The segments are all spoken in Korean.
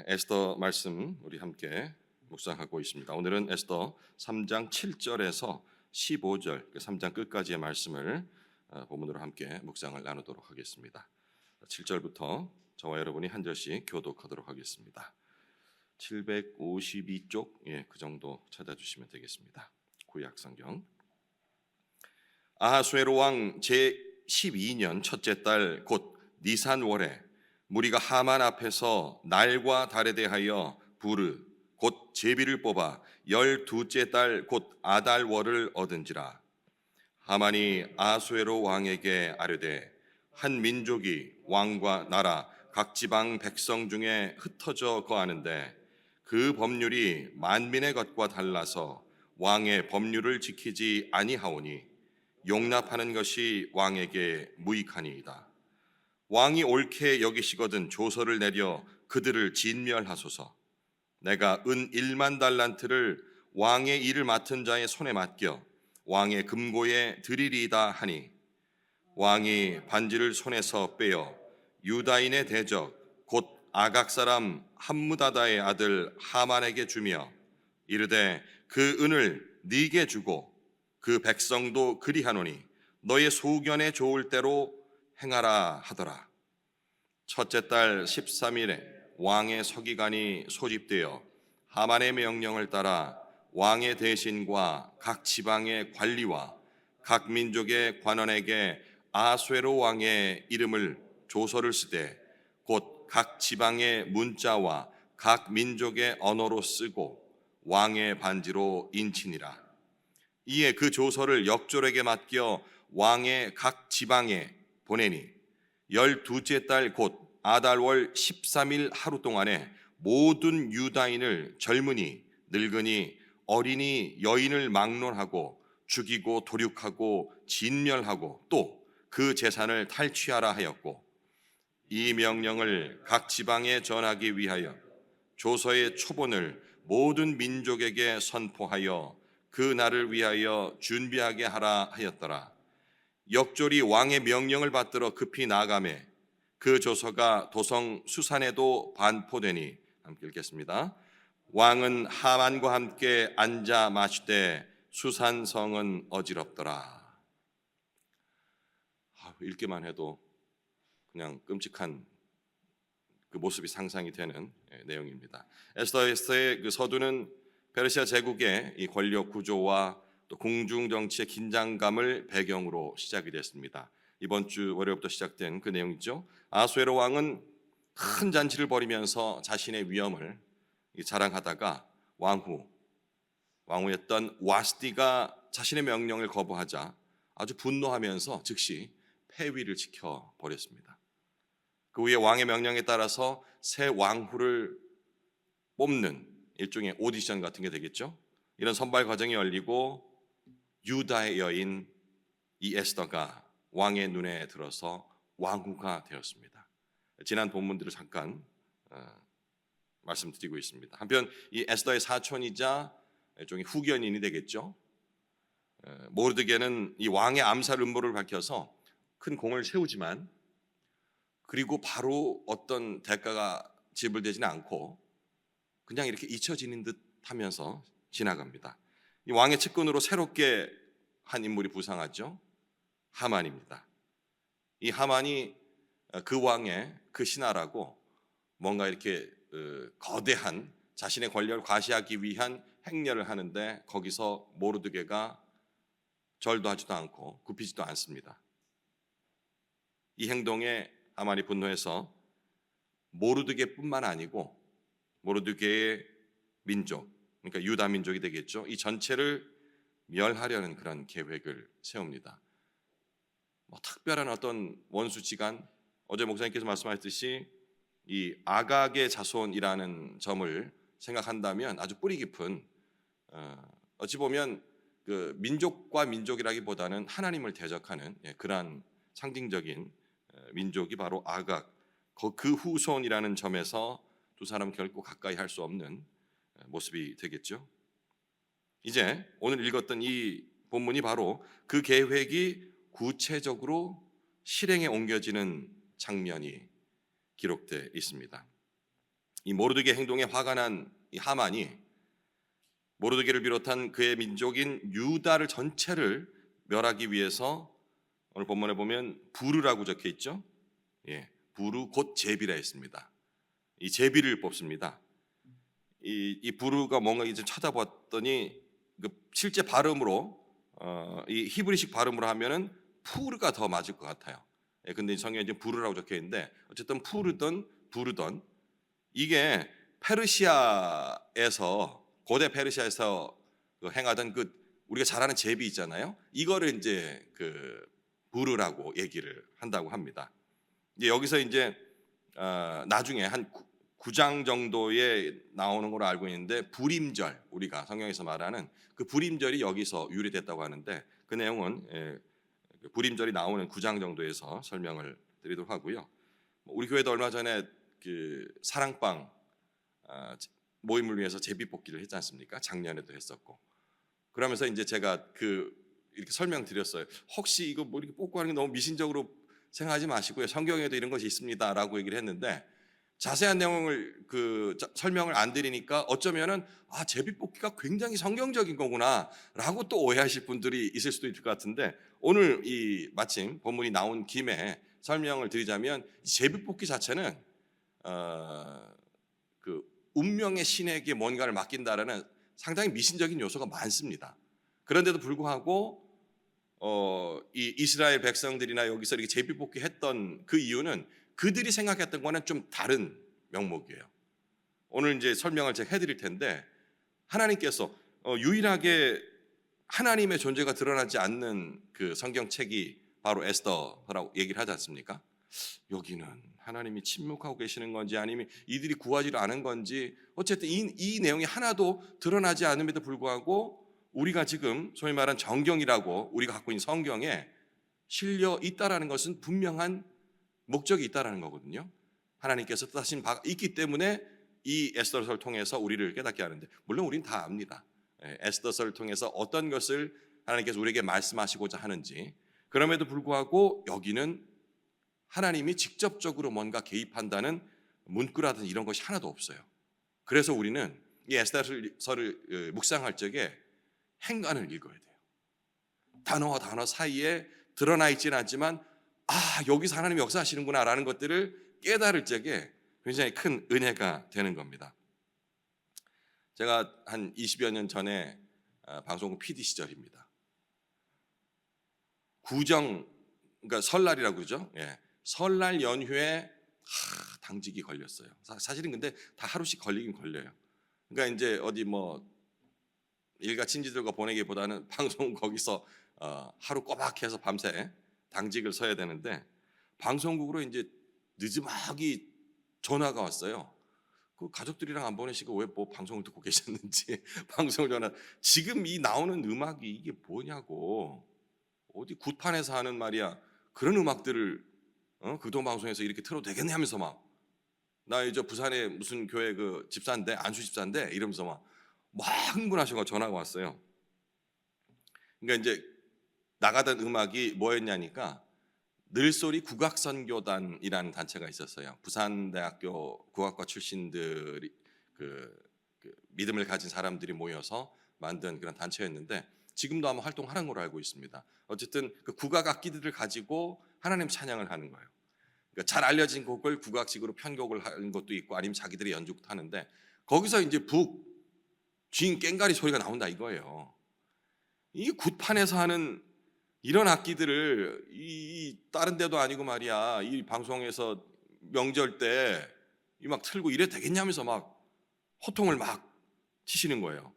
에스더 말씀 우리 함께 묵상하고 있습니다. 오늘은 에스더 3장 7절에서 15절, 3장 끝까지의 말씀을 본문으로 함께 묵상을 나누도록 하겠습니다. 7절부터 저와 여러분이 한 절씩 교독하도록 하겠습니다. 752쪽, 그 정도 찾아주시면 되겠습니다. 구약 성경. 아하수에로 왕 제12년 첫째 달 곧 니산월에 무리가 하만 앞에서 날과 달에 대하여 부르 곧 제비를 뽑아 12째 달 곧 아달월을 얻은지라. 하만이 아하수에로 왕에게 아뢰되 한 민족이 왕과 나라 각 지방 백성 중에 흩어져 거하는데 그 법률이 만민의 것과 달라서 왕의 법률을 지키지 아니하오니 용납하는 것이 왕에게 무익하니이다. 왕이 옳게 여기시거든 조서를 내려 그들을 진멸하소서. 내가 은 1만 달란트를 왕의 일을 맡은 자의 손에 맡겨 왕의 금고에 드리리이다 하니, 왕이 반지를 손에서 빼어 유다인의 대적 곧 아각 사람 함무다다의 아들 하만에게 주며 이르되 그 은을 네게 주고 그 백성도 그리하노니 너의 소견에 좋을 대로 행하라 하더라. 첫째 달 13일에 왕의 서기관이 소집되어 하만의 명령을 따라 왕의 대신과 각 지방의 관리와 각 민족의 관원에게 아하수에로 왕의 이름을 조서를 쓰되 곧 각 지방의 문자와 각 민족의 언어로 쓰고 왕의 반지로 인치니라. 이에 그 조서를 역졸에게 맡겨 왕의 각 지방에 보내니 12째 달 곧 아달월 13일 하루 동안에 모든 유다인을 젊은이, 늙은이, 어린이, 여인을 막론하고 죽이고 도륙하고 진멸하고 또 그 재산을 탈취하라 하였고, 이 명령을 각 지방에 전하기 위하여 조서의 초본을 모든 민족에게 선포하여 그 날을 위하여 준비하게 하라 하였더라. 역졸이 왕의 명령을 받들어 급히 나아가매 그 조서가 도성 수산에도 반포되니, 함께 읽겠습니다. 왕은 하만과 함께 앉아 마시되 수산성은 어지럽더라. 읽기만 해도 그냥 끔찍한 그 모습이 상상이 되는 내용입니다. 에스더의 그 서두는 페르시아 제국의 이 권력 구조와 또 궁중 정치의 긴장감을 배경으로 시작이 됐습니다. 이번 주 월요일부터 시작된 그 내용이죠. 아하수에로 왕은 큰 잔치를 벌이면서 자신의 위엄을 자랑하다가 왕후였던 와스디가 자신의 명령을 거부하자 아주 분노하면서 즉시 폐위를 시켜 버렸습니다. 그 후에 왕의 명령에 따라서 새 왕후를 뽑는 일종의 오디션 같은 게 되겠죠. 이런 선발 과정이 열리고 유다의 여인 이 에스더가 왕의 눈에 들어서 왕후가 되었습니다. 지난 본문들을 잠깐 말씀드리고 있습니다. 한편 이 에스더의 사촌이자 일종의 후견인이 되겠죠. 모르드게는 이 왕의 암살 음모를 밝혀서 큰 공을 세우지만 그리고 바로 어떤 대가가 지불되지는 않고 그냥 이렇게 잊혀지는 듯 하면서 지나갑니다. 이 왕의 측근으로 새롭게 한 인물이 부상하죠. 하만입니다. 이 하만이 그 왕의 그 신하라고 뭔가 이렇게 거대한 자신의 권력을 과시하기 위한 행렬을 하는데 거기서 모르드게가 절도 하지도 않고 굽히지도 않습니다. 이 행동에 하만이 분노해서 모르드게뿐만 아니고 모르드게의 민족, 그러니까 유다 민족이 되겠죠. 이 전체를 멸하려는 그런 계획을 세웁니다. 특별한 어떤 원수지간, 어제 목사님께서 말씀하셨듯이 이 아각의 자손이라는 점을 생각한다면 아주 뿌리 깊은 어찌 보면 그 민족과 민족이라기보다는 하나님을 대적하는 그러한 상징적인 민족이 바로 아각, 그 후손이라는 점에서 두 사람 결코 가까이 할 수 없는 모습이 되겠죠. 이제 오늘 읽었던 이 본문이 바로 그 계획이 구체적으로 실행에 옮겨지는 장면이 기록되어 있습니다. 이 모르드게 행동에 화가 난 이 하만이 모르드게를 비롯한 그의 민족인 유다를 전체를 멸하기 위해서 오늘 본문에 보면 부르라고 적혀 있죠. 예, 부르 곧 제비라 했습니다. 이 제비를 뽑습니다. 이 부르가 뭔가 이제 찾아봤더니 그 실제 발음으로 이 히브리식 발음으로 하면은 푸르가 더 맞을 것 같아요. 예, 근데 성경에 이제 부르라고 적혀 있는데 어쨌든 푸르던 부르던 이게 페르시아에서 고대 페르시아에서 그 행하던 그 우리가 잘 아는 제비 있잖아요. 이거를 이제 그 부르라고 얘기를 한다고 합니다. 이제 여기서 이제 나중에 한 9장 정도에 나오는 걸로 알고 있는데 불임절 우리가 성경에서 말하는 그 불임절이 여기서 유래됐다고 하는데 그 내용은 불임절이 나오는 9장 정도에서 설명을 드리도록 하고요. 우리 교회도 얼마 전에 그 사랑방 모임을 위해서 제비뽑기를 했지 않습니까? 작년에도 했었고 그러면서 이제 제가 이렇게 설명드렸어요. 혹시 이거 뭐 이렇게 뽑고 하는 게 너무 미신적으로 생각하지 마시고요. 성경에도 이런 것이 있습니다라고 얘기를 했는데 자세한 내용을 설명을 안 드리니까 어쩌면은 제비뽑기가 굉장히 성경적인 거구나라고 또 오해하실 분들이 있을 수도 있을 것 같은데 오늘 이 마침 본문이 나온 김에 설명을 드리자면 제비뽑기 자체는 그 운명의 신에게 뭔가를 맡긴다라는 상당히 미신적인 요소가 많습니다. 그런데도 불구하고 이 이스라엘 백성들이나 여기서 이렇게 제비뽑기 했던 그 이유는 그들이 생각했던 거는 좀 다른 명목이에요. 오늘 이제 설명을 제가 해드릴 텐데 하나님께서 유일하게 하나님의 존재가 드러나지 않는 그 성경책이 바로 에스더라고 얘기를 하지 않습니까? 여기는 하나님이 침묵하고 계시는 건지 아니면 이들이 구하지를 않은 건지 어쨌든 이 내용이 하나도 드러나지 않음에도 불구하고 우리가 지금 소위 말하는 정경이라고 우리가 갖고 있는 성경에 실려 있다라는 것은 분명한 목적이 있다라는 거거든요. 하나님께서 뜻하신 바가 있기 때문에 이 에스더서를 통해서 우리를 깨닫게 하는데 물론 우리는 다 압니다. 에스더서를 통해서 어떤 것을 하나님께서 우리에게 말씀하시고자 하는지 그럼에도 불구하고 여기는 하나님이 직접적으로 뭔가 개입한다는 문구라든지 이런 것이 하나도 없어요. 그래서 우리는 이 에스더서를 묵상할 적에 행간을 읽어야 돼요. 단어와 단어 사이에 드러나 있지는 않지만 여기서 하나님이 역사하시는구나 라는 것들을 깨달을 적에 굉장히 큰 은혜가 되는 겁니다. 제가 한 20여 년 전에 방송국 PD 시절입니다. 그러니까 설날이라고 그러죠. 예. 설날 연휴에 당직이 걸렸어요. 사실은 근데 다 하루씩 걸리긴 걸려요. 그러니까 이제 어디 뭐 일가 친지들과 보내기보다는 방송 거기서 하루 꼬박해서 밤새 당직을 서야 되는데 방송국으로 이제 늦지막이 전화가 왔어요. 그 가족들이랑 안 보내시고 왜 뭐 방송을 듣고 계셨는지 방송 전화 지금 이 나오는 음악이 이게 뭐냐고 어디 굿판에서 하는 말이야 그런 음악들을 그동 방송에서 이렇게 틀어도 되겠네 하면서 막 나 이제 부산에 무슨 교회 그 집사인데 안수 집사인데 이러면서 막 흥분하셔서 전화가 왔어요. 그러니까 이제 나가던 음악이 뭐였냐니까 늘소리 국악선교단이라는 단체가 있었어요. 부산대학교 국악과 출신들이 그 믿음을 가진 사람들이 모여서 만든 그런 단체였는데 지금도 아마 활동하는 걸로 알고 있습니다. 어쨌든 그 국악 악기들을 가지고 하나님 찬양을 하는 거예요. 그러니까 잘 알려진 곡을 국악식으로 편곡을 하는 것도 있고 아니면 자기들이 연주도 하는데 거기서 이제 쥔 꽹가리 소리가 나온다 이거예요. 이 굿판에서 하는 이런 악기들을 이 다른 데도 아니고 말이야 이 방송에서 명절 때 이 막 틀고 이래 되겠냐면서 막 호통을 막 치시는 거예요.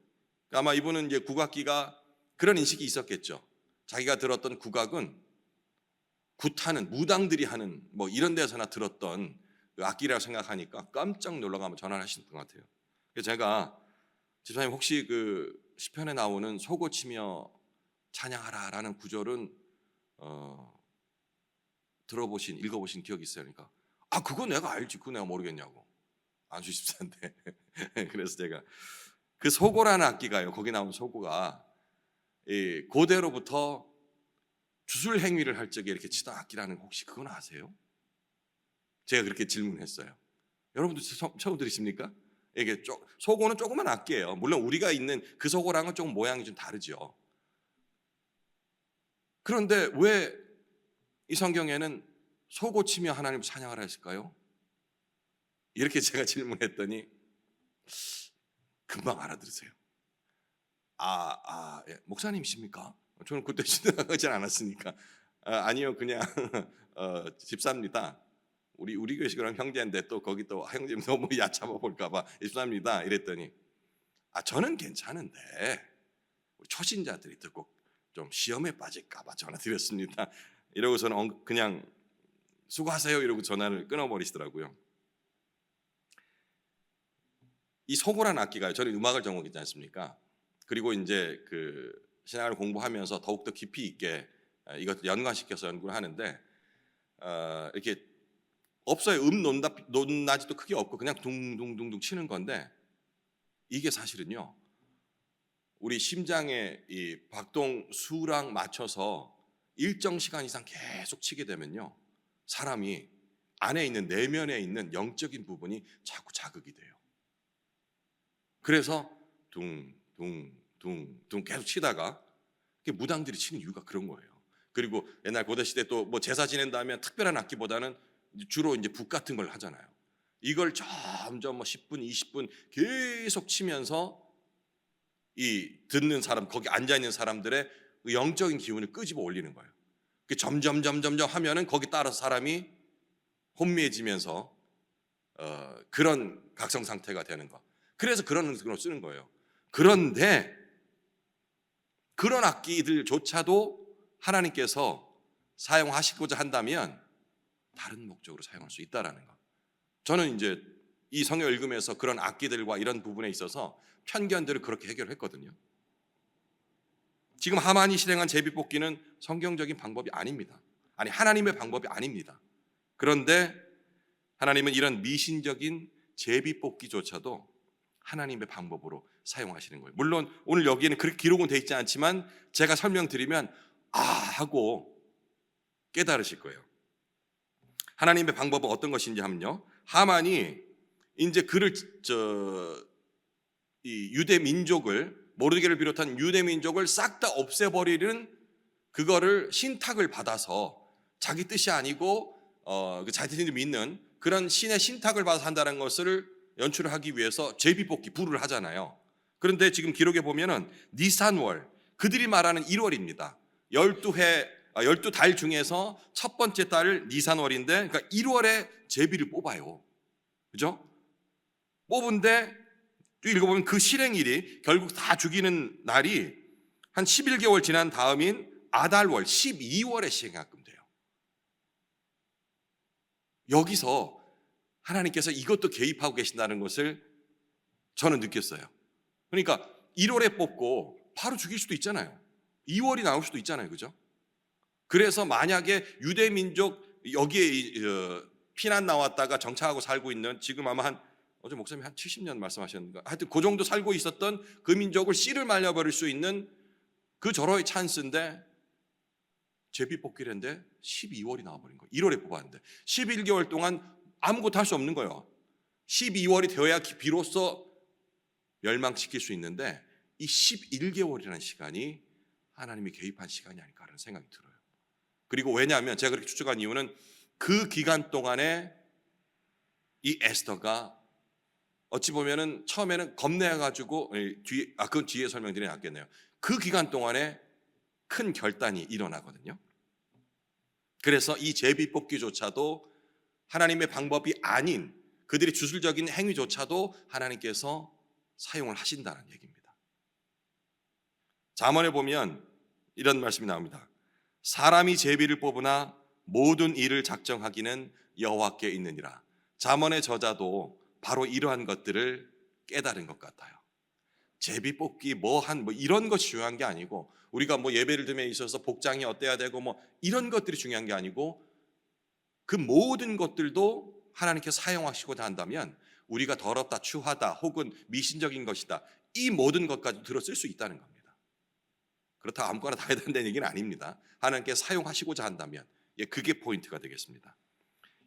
아마 이분은 이제 국악기가 그런 인식이 있었겠죠. 자기가 들었던 국악은 굿하는 무당들이 하는 뭐 이런 데서나 들었던 그 악기라고 생각하니까 깜짝 놀라가며 전화를 하시는 것 같아요. 그래서 제가 집사님 혹시 그 시편에 나오는 소고치며 찬양하라라는 구절은 읽어보신 기억이 있어요. 그러니까 그거 내가 알지. 그거 내가 모르겠냐고. 안수 집사인데. 그래서 제가 그 소고라는 악기가요. 거기 나온 소고가 이 고대로부터 주술 행위를 할 적에 이렇게 치던 악기라는 거 혹시 그건 아세요? 제가 그렇게 질문했어요. 여러분도 처음 들으십니까? 이게 소고는 조그만 악기예요. 물론 우리가 있는 그 소고랑은 조금 모양이 좀 다르죠. 그런데 왜 이 성경에는 소고 치며 하나님을 찬양하라 했을까요? 이렇게 제가 질문했더니 금방 알아들으세요. 예. 목사님이십니까? 저는 그때 신앙하지 않았으니까. 아니요, 그냥 집사입니다. 우리 교회 그럼 형제인데 또 거기 또 형제님 너무 얕잡아 볼까봐 집사입니다. 이랬더니 저는 괜찮은데 우리 초신자들이 듣고 좀 시험에 빠질까봐 전화 드렸습니다. 이러고서는 그냥 수고하세요 이러고 전화를 끊어버리시더라고요. 이 소고란 악기가요. 저는 음악을 전공했지 않습니까? 그리고 이제 그 신학을 공부하면서 더욱더 깊이 있게 이것을 연관시켜서 연구를 하는데 이렇게 없어요. 높낮이도 크게 없고 그냥 둥둥둥둥 치는 건데 이게 사실은요. 우리 심장의 이 박동 수랑 맞춰서 일정 시간 이상 계속 치게 되면요. 사람이 안에 있는 내면에 있는 영적인 부분이 자꾸 자극이 돼요. 그래서 둥둥둥둥 계속 치다가 무당들이 치는 이유가 그런 거예요. 그리고 옛날 고대 시대 또 뭐 제사 지낸다 하면 특별한 악기보다는 주로 이제 북 같은 걸 하잖아요. 이걸 점점 10분, 20분 계속 치면서 이 듣는 사람, 거기 앉아 있는 사람들의 영적인 기운을 끄집어 올리는 거예요. 점점 하면은 거기 따라서 사람이 혼미해지면서 그런 각성 상태가 되는 거. 그래서 그런 음식으로 쓰는 거예요. 그런데 그런 악기들조차도 하나님께서 사용하시고자 한다면 다른 목적으로 사용할 수 있다라는 거. 저는 이제 이 성경 읽으면서 그런 악기들과 이런 부분에 있어서 편견들을 그렇게 해결했거든요. 지금 하만이 실행한 제비뽑기는 성경적인 방법이 아닙니다. 아니 하나님의 방법이 아닙니다. 그런데 하나님은 이런 미신적인 제비뽑기조차도 하나님의 방법으로 사용하시는 거예요. 물론 오늘 여기에는 그렇게 기록은 되어 있지 않지만 제가 설명드리면 하고 깨달으실 거예요. 하나님의 방법은 어떤 것인지 하면요. 하만이 이제 그를 이 유대 민족을 모르드게를 비롯한 유대 민족을 싹 다 없애버리는 그거를 신탁을 받아서 자기 뜻이 아니고 자신들이 믿는 그런 신의 신탁을 받아서 한다는 것을 연출을 하기 위해서 제비뽑기 불을 하잖아요. 그런데 지금 기록에 보면은 니산월 그들이 말하는 1월입니다. 12달 중에서 첫 번째 달을 니산월인데 그러니까 1월에 제비를 뽑아요. 그죠? 뽑은데 읽어보면 그 실행일이 결국 다 죽이는 날이 한 11개월 지난 다음인 아달월 12월에 시행하게끔 돼요. 여기서 하나님께서 이것도 개입하고 계신다는 것을 저는 느꼈어요. 그러니까 1월에 뽑고 바로 죽일 수도 있잖아요. 2월이 나올 수도 있잖아요. 그죠? 그래서 만약에 유대민족 여기에 피난 나왔다가 정착하고 살고 있는 지금 아마 어제 목사님이 한 70년 말씀하셨는가 하여튼 그 정도 살고 있었던 그 민족을 씨를 말려버릴 수 있는 그 절호의 찬스인데 제비뽑기를 했는데 12월이 나와버린 거예요. 1월에 뽑았는데 11개월 동안 아무것도 할 수 없는 거예요. 12월이 되어야 비로소 멸망시킬 수 있는데 이 11개월이라는 시간이 하나님이 개입한 시간이 아닐까 하는 생각이 들어요. 그리고 왜냐하면 제가 그렇게 추측한 이유는 그 기간 동안에 이 에스더가 어찌 보면은 처음에는 겁내가지고 그건 뒤에 설명드리면 낫겠네요. 그 기간 동안에 큰 결단이 일어나거든요. 그래서 이 제비뽑기조차도 하나님의 방법이 아닌 그들의 주술적인 행위조차도 하나님께서 사용을 하신다는 얘기입니다. 잠언에 보면 이런 말씀이 나옵니다. 사람이 제비를 뽑으나 모든 일을 작정하기는 여호와께 있느니라. 잠언의 저자도 바로 이러한 것들을 깨달은 것 같아요. 제비 뽑기 뭐 이런 것이 중요한 게 아니고 우리가 예배를 드림에 있어서 복장이 어때야 되고 이런 것들이 중요한 게 아니고 그 모든 것들도 하나님께서 사용하시고자 한다면 우리가 더럽다, 추하다 혹은 미신적인 것이다 이 모든 것까지 들어 쓸 수 있다는 겁니다. 그렇다고 아무거나 다 해야 된다는 얘기는 아닙니다. 하나님께서 사용하시고자 한다면 그게 포인트가 되겠습니다.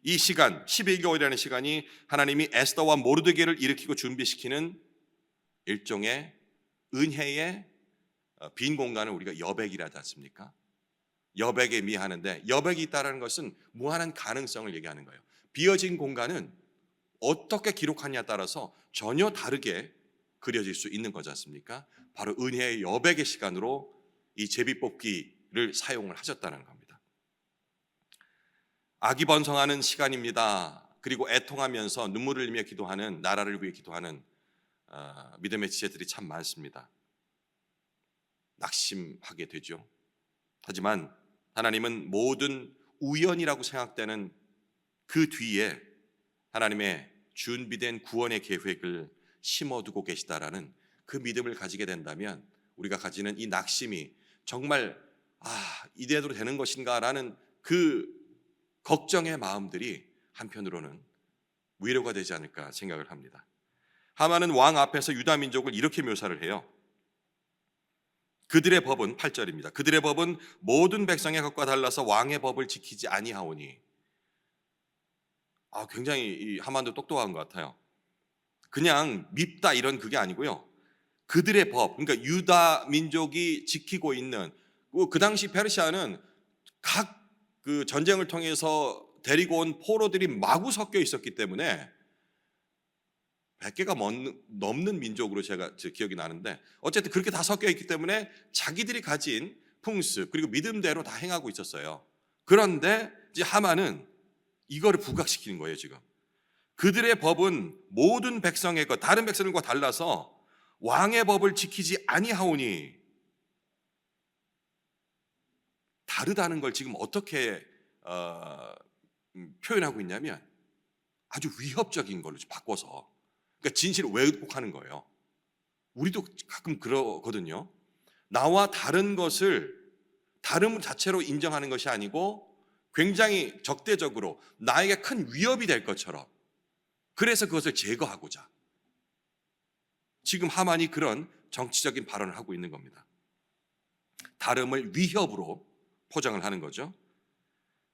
이 시간 11개월이라는 시간이 하나님이 에스더와 모르드게를 일으키고 준비시키는 일종의 은혜의 빈 공간을 우리가 여백이라 하지 않습니까? 여백에 미하는데, 여백이 있다는 것은 무한한 가능성을 얘기하는 거예요. 비어진 공간은 어떻게 기록하냐에 따라서 전혀 다르게 그려질 수 있는 거지 않습니까? 바로 은혜의 여백의 시간으로 이 제비뽑기를 사용을 하셨다는 겁니다. 악이 번성하는 시간입니다. 그리고 애통하면서 눈물을 흘리며 기도하는, 나라를 위해 기도하는 믿음의 지체들이 참 많습니다. 낙심하게 되죠. 하지만 하나님은 모든 우연이라고 생각되는 그 뒤에 하나님의 준비된 구원의 계획을 심어두고 계시다라는 그 믿음을 가지게 된다면, 우리가 가지는 이 낙심이 정말 이대로 되는 것인가라는 그 걱정의 마음들이 한편으로는 위로가 되지 않을까 생각을 합니다. 하만은 왕 앞에서 유다 민족을 이렇게 묘사를 해요. 그들의 법은 8절입니다. 그들의 법은 모든 백성의 것과 달라서 왕의 법을 지키지 아니하오니. 굉장히 이 하만도 똑똑한 것 같아요. 그냥 밉다 이런 그게 아니고요. 그들의 법, 그러니까 유다 민족이 지키고 있는, 그 당시 페르시아는 각 그 전쟁을 통해서 데리고 온 포로들이 마구 섞여 있었기 때문에 100개가 넘는 민족으로 제가 기억이 나는데, 어쨌든 그렇게 다 섞여 있기 때문에 자기들이 가진 풍습 그리고 믿음대로 다 행하고 있었어요. 그런데 이제 하만은 이거를 부각시키는 거예요. 지금 그들의 법은 모든 백성의 것, 다른 백성들과 달라서 왕의 법을 지키지 아니하오니. 다르다는 걸 지금 어떻게 표현하고 있냐면 아주 위협적인 걸로 바꿔서, 그러니까 진실을 왜곡하는 거예요. 우리도 가끔 그러거든요. 나와 다른 것을 다름 자체로 인정하는 것이 아니고 굉장히 적대적으로 나에게 큰 위협이 될 것처럼, 그래서 그것을 제거하고자 지금 하만이 그런 정치적인 발언을 하고 있는 겁니다. 다름을 위협으로 포장을 하는 거죠.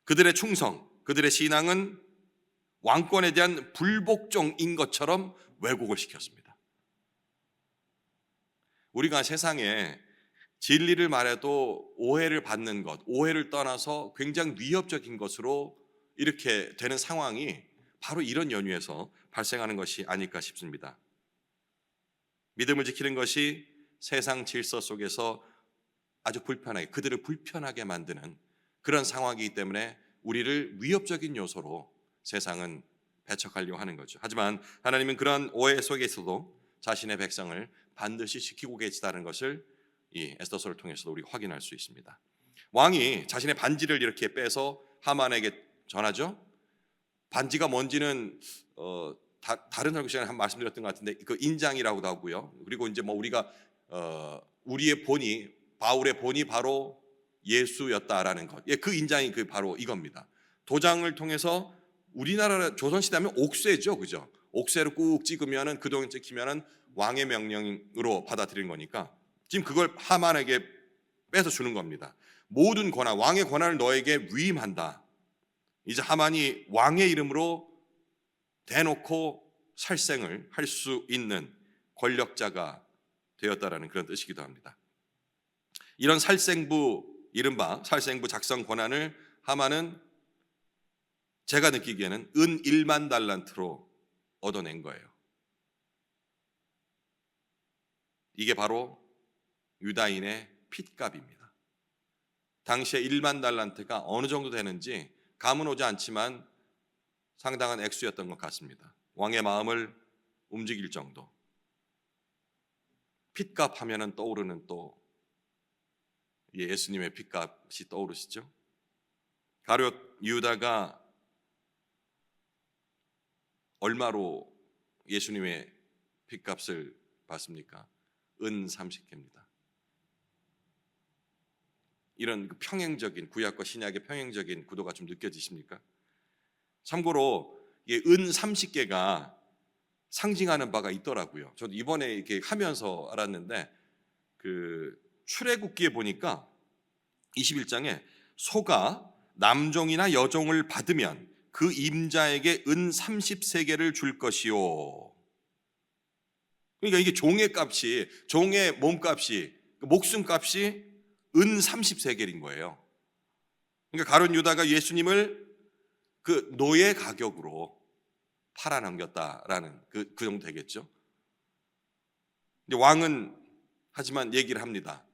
그들의 충성, 그들의 신앙은 왕권에 대한 불복종인 것처럼 왜곡을 시켰습니다. 우리가 세상에 진리를 말해도 오해를 받는 것, 오해를 떠나서 굉장히 위협적인 것으로 이렇게 되는 상황이 바로 이런 연유에서 발생하는 것이 아닐까 싶습니다. 믿음을 지키는 것이 세상 질서 속에서 아주 불편하게, 그들을 불편하게 만드는 그런 상황이기 때문에 우리를 위협적인 요소로 세상은 배척하려고 하는 거죠. 하지만 하나님은 그런 오해 속에서도 자신의 백성을 반드시 지키고 계시다는 것을 이 에스더서를 통해서도 우리가 확인할 수 있습니다. 왕이 자신의 반지를 이렇게 빼서 하만에게 전하죠. 반지가 뭔지는 다른 설교 시간에 한 말씀드렸던 것 같은데, 그 인장이라고도 하고요. 그리고 이제 우리가 우리의 본이, 바울의 본이 바로 예수였다라는 것. 그 인장이 바로 이겁니다. 도장을 통해서 우리나라 조선시대하면 옥쇄죠, 그죠? 옥쇄로 꾹 찍으면은, 그 동안 찍히면은 왕의 명령으로 받아들이는 거니까 지금 그걸 하만에게 뺏어 주는 겁니다. 모든 권한, 왕의 권한을 너에게 위임한다. 이제 하만이 왕의 이름으로 대놓고 살생을 할 수 있는 권력자가 되었다라는 그런 뜻이기도 합니다. 이런 살생부, 이른바 살생부 작성 권한을 하만은 제가 느끼기에는 은 1만 달란트로 얻어낸 거예요. 이게 바로 유다인의 핏값입니다. 당시에 1만 달란트가 어느 정도 되는지 감은 오지 않지만 상당한 액수였던 것 같습니다. 왕의 마음을 움직일 정도. 핏값 하면은 떠오르는 또 예수님의 핏값이 떠오르시죠? 가룟 유다가 얼마로 예수님의 핏값을 받습니까? 은 30개입니다. 이런 평행적인, 구약과 신약의 평행적인 구도가 좀 느껴지십니까? 참고로 은 30개가 상징하는 바가 있더라고요. 저도 이번에 이렇게 하면서 알았는데, 그 출애굽기에 보니까 21장에 소가 남종이나 여종을 받으면 그 임자에게 은 30세겔을 줄 것이요. 그러니까 이게 종의 값이, 종의 몸값이, 목숨값이 은 30세겔인 거예요. 그러니까 가룟 유다가 예수님을 그 노예 가격으로 팔아넘겼다라는 그 정도 되겠죠. 이제 왕은 하지만 얘기를 합니다.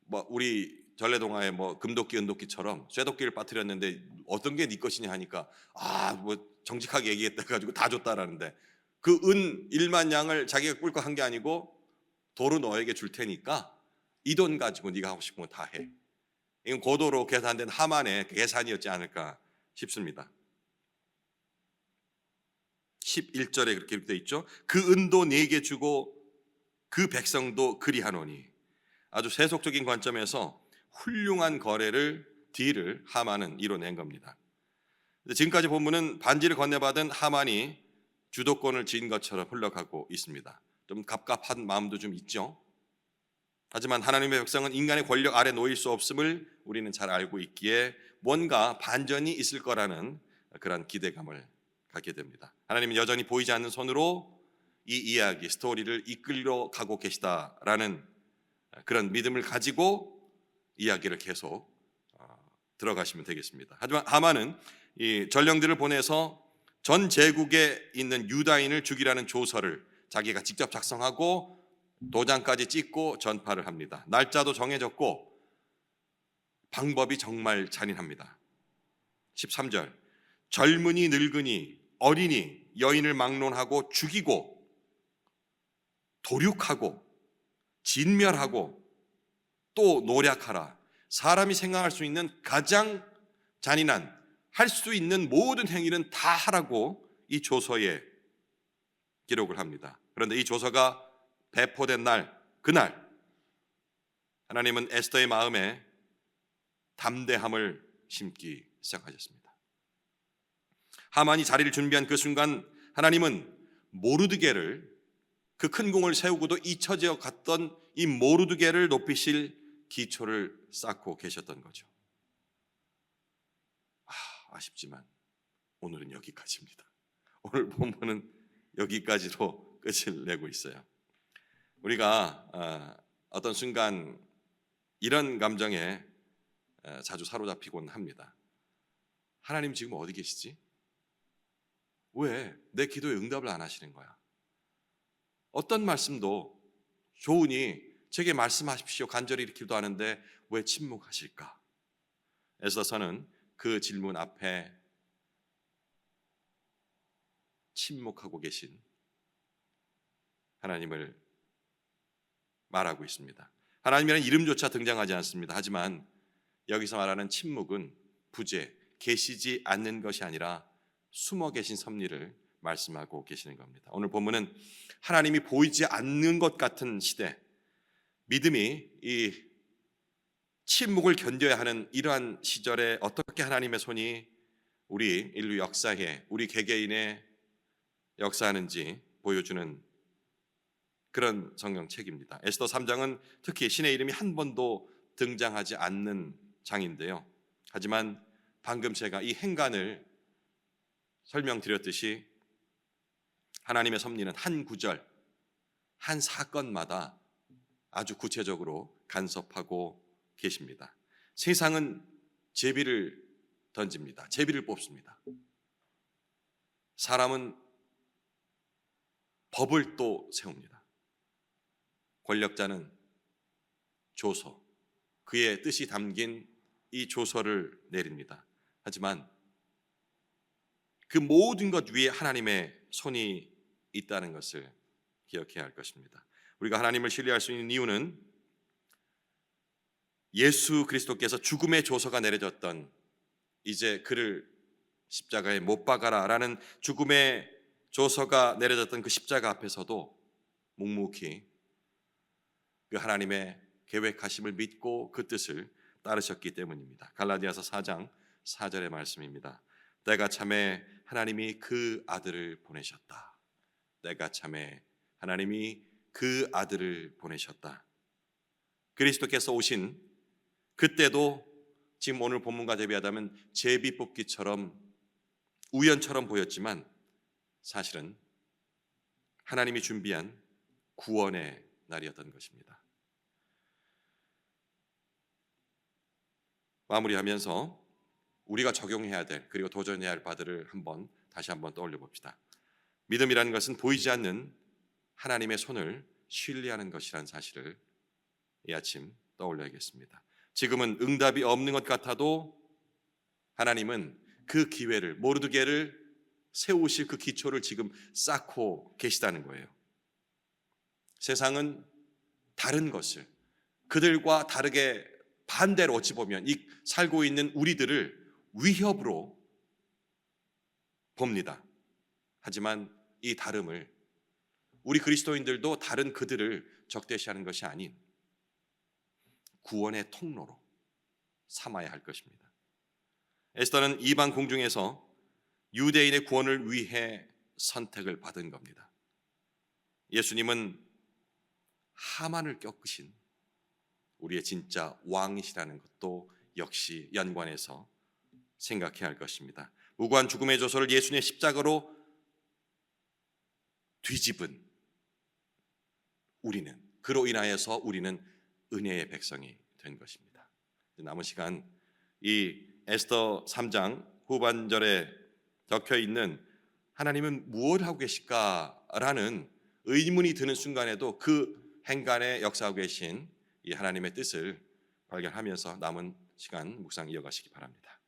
뭐 우리 전래동화에 뭐 금도끼 은도끼처럼 쇠도끼를 빠뜨렸는데 어떤 게 네 것이냐 하니까 뭐 정직하게 얘기했다 가지고 다 줬다라는데, 그 은 1만 양을 자기가 꿀꺽 한 게 아니고 도로 너에게 줄 테니까 이 돈 가지고 네가 하고 싶은 거 다 해. 이건 고도로 계산된 하만의 계산이었지 않을까 싶습니다. 11절에 그렇게 되어 있죠. 그 은도 네게 주고 그 백성도 그리하노니. 아주 세속적인 관점에서 훌륭한 거래를, 딜을 하만은 이뤄낸 겁니다. 지금까지 본문은 반지를 건네받은 하만이 주도권을 쥔 것처럼 흘러가고 있습니다. 좀 갑갑한 마음도 좀 있죠. 하지만 하나님의 백성은 인간의 권력 아래 놓일 수 없음을 우리는 잘 알고 있기에 뭔가 반전이 있을 거라는 그런 기대감을 갖게 됩니다. 하나님은 여전히 보이지 않는 손으로 이 이야기, 스토리를 이끌어 가고 계시다라는 그런 믿음을 가지고 이야기를 계속 들어가시면 되겠습니다. 하지만 하만은 이 전령들을 보내서 전 제국에 있는 유다인을 죽이라는 조서를 자기가 직접 작성하고 도장까지 찍고 전파를 합니다. 날짜도 정해졌고 방법이 정말 잔인합니다. 13절, 젊은이 늙은이 어린이 여인을 막론하고 죽이고 도륙하고 진멸하고 또 노략하라. 사람이 생각할 수 있는 가장 잔인한, 할 수 있는 모든 행위는 다 하라고 이 조서에 기록을 합니다. 그런데 이 조서가 배포된 날, 그날 하나님은 에스더의 마음에 담대함을 심기 시작하셨습니다. 하만이 자리를 준비한 그 순간 하나님은 모르드게를, 그 큰 공을 세우고도 잊혀져 갔던 이 모르드게를 높이실 기초를 쌓고 계셨던 거죠. 아쉽지만 오늘은 여기까지입니다. 오늘 본문은 여기까지로 끝을 내고 있어요. 우리가 어떤 순간 이런 감정에 자주 사로잡히곤 합니다. 하나님 지금 어디 계시지? 왜 내 기도에 응답을 안 하시는 거야? 어떤 말씀도 좋으니 제게 말씀하십시오 간절히 기도하는데 왜 침묵하실까? 에스더서는 그 질문 앞에 침묵하고 계신 하나님을 말하고 있습니다. 하나님이라는 이름조차 등장하지 않습니다. 하지만 여기서 말하는 침묵은 부재, 계시지 않는 것이 아니라 숨어 계신 섭리를 말씀하고 계시는 겁니다. 오늘 본문은 하나님이 보이지 않는 것 같은 시대, 믿음이 이 침묵을 견뎌야 하는 이러한 시절에 어떻게 하나님의 손이 우리 인류 역사에, 우리 개개인의 역사하는지 보여주는 그런 성경책입니다. 에스더 3장은 특히 신의 이름이 한 번도 등장하지 않는 장인데요. 하지만 방금 제가 이 행간을 설명드렸듯이 하나님의 섭리는 한 구절, 한 사건마다 아주 구체적으로 간섭하고 계십니다. 세상은 제비를 던집니다. 제비를 뽑습니다. 사람은 법을 또 세웁니다. 권력자는 조서, 그의 뜻이 담긴 이 조서를 내립니다. 하지만 그 모든 것 위에 하나님의 손이 있다는 것을 기억해야 할 것입니다. 우리가 하나님을 신뢰할 수 있는 이유는 예수 그리스도께서 죽음의 조서가 내려졌던, 이제 그를 십자가에 못 박아라라는 죽음의 조서가 내려졌던 그 십자가 앞에서도 묵묵히 그 하나님의 계획하심을 믿고 그 뜻을 따르셨기 때문입니다. 갈라디아서 4장 4절의 말씀입니다. 때가 참에 하나님이 그 아들을 보내셨다. 때가 참에 하나님이 그 아들을 보내셨다. 그리스도께서 오신 그때도 지금 오늘 본문과 대비하자면 제비 뽑기처럼 우연처럼 보였지만 사실은 하나님이 준비한 구원의 날이었던 것입니다. 마무리하면서 우리가 적용해야 될 그리고 도전해야 할 바들을 다시 한번 떠올려 봅시다. 믿음이라는 것은 보이지 않는 하나님의 손을 신뢰하는 것이라는 사실을 이 아침 떠올려야겠습니다. 지금은 응답이 없는 것 같아도 하나님은 그 기회를, 모르드게를 세우실 그 기초를 지금 쌓고 계시다는 거예요. 세상은 다른 것을, 그들과 다르게 반대로 어찌 보면 이 살고 있는 우리들을 위협으로 봅니다. 하지만 이 다름을, 우리 그리스도인들도 다른 그들을 적대시하는 것이 아닌 구원의 통로로 삼아야 할 것입니다. 에스더는 이방 궁중에서 유대인의 구원을 위해 선택을 받은 겁니다. 예수님은 하만을 꺾으신 우리의 진짜 왕이시라는 것도 역시 연관해서 생각해야 할 것입니다. 무고한 죽음의 조서를 예수님의 십자가로 뒤집은 우리는, 그로 인하여서 우리는 은혜의 백성이 된 것입니다. 남은 시간 이 에스더 3장 후반절에 적혀 있는 하나님은 무엇을 하고 계실까라는 의문이 드는 순간에도 그 행간에 역사하고 계신 이 하나님의 뜻을 발견하면서 남은 시간 묵상 이어가시기 바랍니다.